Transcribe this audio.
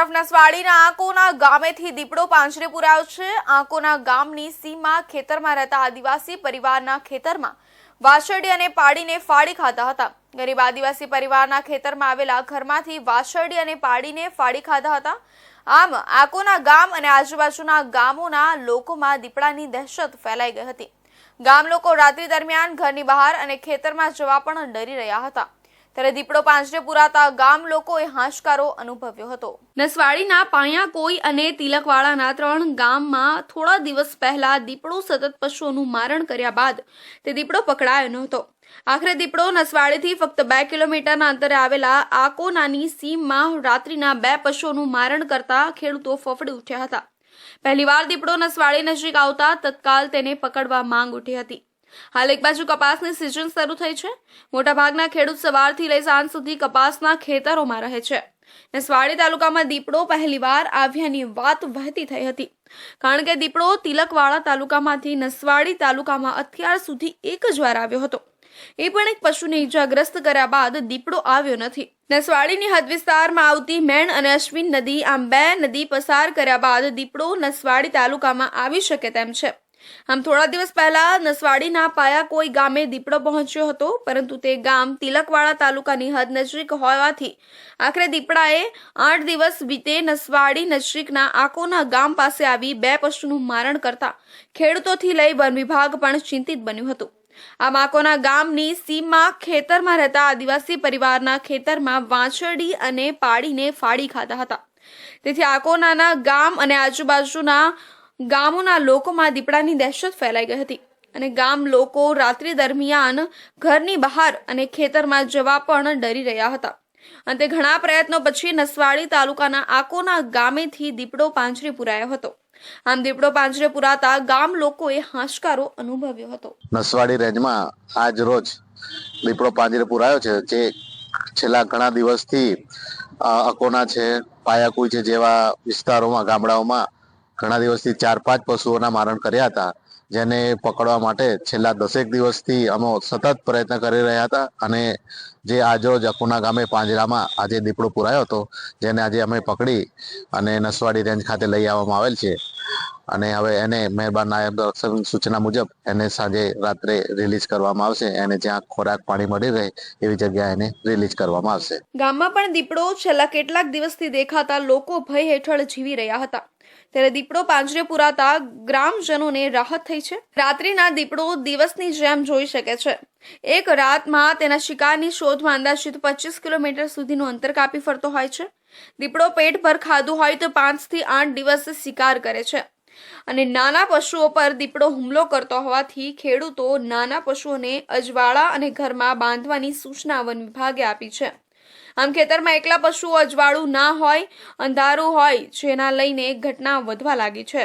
તરફ નસવાડીના આંકોના ગામેથી દીપડો પાંજરે પુરાયો છે। આંકોના ગામની સીમમાં ખેતરમાં રહેતા આદિવાસી પરિવારના ખેતરમાં વાછરડી અને પાડીને ફાડી ખાતા હતા। ગરીબ આદિવાસી પરિવારના ખેતરમાં આવેલા ઘરમાંથી વાછરડી અને પાડીને ફાડી ખાતા હતા। આમ આંકોના ગામ અને આજુબાજુના ગામોના લોકોમાં દીપડાની દહેશત ફેલાઈ ગઈ હતી। ગામ લોકો રાત્રિ દરમિયાન ઘરની બહાર અને ખેતરમાં જવા પણ ડરી રહ્યા હતા। ત્યારે દીપડો પાંજરે પુરાતા ગામ લોકોએ હાશકારો અનુભવ્યો હતો। નસવાડીના પાયાકોઈ અને તિલકવાડાના 3 ગામમાં થોડા દિવસ પહેલા દીપડો સતત પશુઓનું મારણ કર્યા બાદ તે દીપડો પકડાયો નહોતો। આખરે દીપડો નસવાડીથી ફક્ત 2 કિલોમીટરના અંતરે આવેલા આકોનાની સીમમાં રાત્રિના 2 પશુઓનું મારણ કરતા ખેડૂતો ફફડી ઉઠ્યા હતા। પહેલીવાર દીપડો નસવાડી નજીક આવતા તત્કાલ તેને પકડવા માંગ ઉઠી હતી। હાલ એક બાજુ કપાસની સિઝન શરૂ થઈ છે। મોટાભાગના ખેડૂત સવારથી લઈ સાંજ સુધી કપાસના ખેતરોમાં રહે છે। નસવાડી તાલુકામાં દીપડો પહેલીવાર આવ્યાની વાત વહેતી થઈ હતી, કારણ કે દીપડો તિલકવાડા તાલુકામાંથી નસવાડી તાલુકામાં અત્યાર સુધી એક જ વાર આવ્યો હતો। એ પણ એક પશુને ઈજાગ્રસ્ત કર્યા બાદ દીપડો આવ્યો નથી। નસવાડીની હદ વિસ્તારમાં આવતી મેણ અને અશ્વિન નદી આમ 2 નદી પસાર કર્યા બાદ દીપડો નસવાડી તાલુકામાં આવી શકે તેમ છે। આમ થોડા દિવસ પહેલા નસવાડીના પાયાકોઈ ગામે દીપડો પહોંચ્યો હતો, પરંતુ તે ગામ તિલકવાડા તાલુકાની હદ નજીક હોવાથી આખરે દીપડાએ 8 દિવસ વીતે નસવાડી નજીકના આકોના ગામ પાસે આવી 2 પશુનું મારણ કરતા ખેડૂતોથી લઈ વન વિભાગ પણ ચિંતિત બન્યું હતું। આમ આકોના ગામની સીમમાં ખેતરમાં રહેતા આદિવાસી પરિવારના ખેતરમાં વાછરડી અને પાડીને ફાડી ખાતા હતા। તેથી આકોનાના ગામ અને આજુબાજુના ગામોના લોકોમાં દીપડાની દહેશત ફેલાઈ ગઈ હતી અને ગામ લોકો રાત્રિ દરમિયાન ઘરની બહાર અને ખેતરમાં જવા પણ ડરી રહ્યા હતા। અંતે ઘણા પ્રયત્નો પછી નસવાડી તાલુકાના આકોના ગામેથી દીપડો પાંજરે પુરાયો હતો। આમ દીપડો પાંજરે પુરાતા ગામ લોકોએ હાશકારો અનુભવ્યો હતો। નસવાડી રેન્જમાં આજ રોજ દીપડો પાંજરે પુરાયો છે, જે છેલ્લા ઘણા દિવસથી અકોના છે, પાયાકુઈ છે જેવા વિસ્તારોમાં, ગામડાઓમાં ઘણા દિવસથી 4-5 પશુઓના મારણ કર્યા હતા, જેને પકડવા માટે છેલ્લા 10 દિવસથી અમે સતત પ્રયત્ન કરી રહ્યા હતા। અને જે આજરોજ અકોના ગામે પાંજરામાં આજે દીપડો પુરાયો હતો, જેને આજે અમે પકડી અને નસવાડી રેન્જ ખાતે લઈ આવવામાં આવેલ છે। અને હવે એને મહેરબાન નાયબ રક્ષકની સૂચના મુજબ એને સાંજે રાત્રે રિલીઝ કરવામાં આવશે। એને જ્યાં ખોરાક પાણી મળી રહે એવી જગ્યાએ એને રિલીઝ કરવામાં આવશે। ગામમાં પણ દીપડો છેલ્લા કેટલાક દિવસથી દેખાતા લોકો ભય હેઠળ જીવી રહ્યા હતા, ત્યારે દીપડો પાંજરે પુરાતા ગ્રામજનોને રાહત થઈ છે। રાત્રિના દીપડો દિવસની જેમ જોઈ શકે છે। એક રાતમાં તેના શિકારની શોધમાં અંદાજિત 25 કિલોમીટર સુધીનું અંતર કાપી ફરતો હોય છે। દીપડો પેટ પર ખાધું હોય તો 5 થી 8 દિવસ શિકાર કરે છે અને નાના પશુઓ પર દીપડો હુમલો કરતો હોવાથી ખેડૂતો નાના પશુઓને અજવાળા અને ઘરમાં બાંધવાની સૂચના વન વિભાગે આપી છે। આમ ખેતરમાં એકલા પશુઓ અજવાળું ના હોય, અંધારું હોય, જેના લઈને ઘટના વધવા લાગી છે।